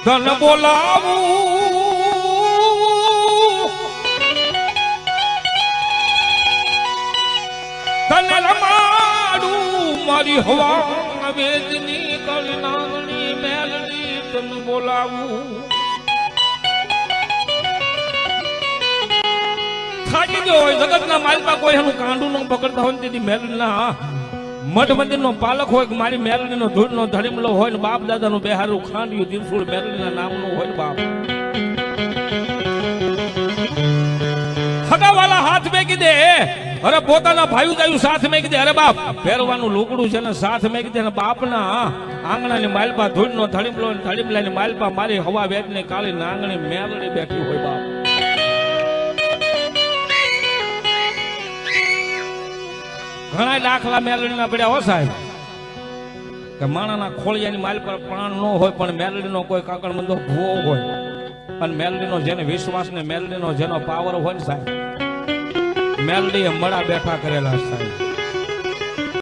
ધન બોલાવું ધન રમાડું મારી હવા વેદની કળનાની મેલડી ધન બોલાવું થાકી ગયો હોય જગતના માલપા કોઈ એનું કાંડું ન પકડતા હોય તેથી મેલડીના મઠ મંદિર નો પાલક હોય કે મારી મેલડી નો ધૂળ નો ધડીમલો હોય ને બાપ દાદા નું બેહારું ખાંડ્યું ત્રિશુળ મેલડી ના નામ નું હોય ને બાપ હગાવાલા હાથ મેકી દે અરે પોતાના ભાઈ જાયું સાથ મેકી દે અરે બાપ પહેરવાનું લુગડું છે ને સાથ મેકી દે ને બાપના આંગણા ની માલપા ધૂળ નો ધડીમલો ધડીમલા ની માલપા મારી હવા વેદ ને કાળી આંગણે મેલડી બેઠી હોય બાપ ઘણા દાખલા મેલડીના પડ્યા હો સાહેબ કે માણાના ખોળિયાની માલ પર પ્રાણ ન હોય પણ મેલડીનો કોઈ કાકડ મંદો ભૂવો હોય અને મેલડીનો જેને વિશ્વાસ ને મેલડીનો જેનો પાવર હોય ને સાહેબ મેલડીએ મળા બેઠા કરેલા સાહેબ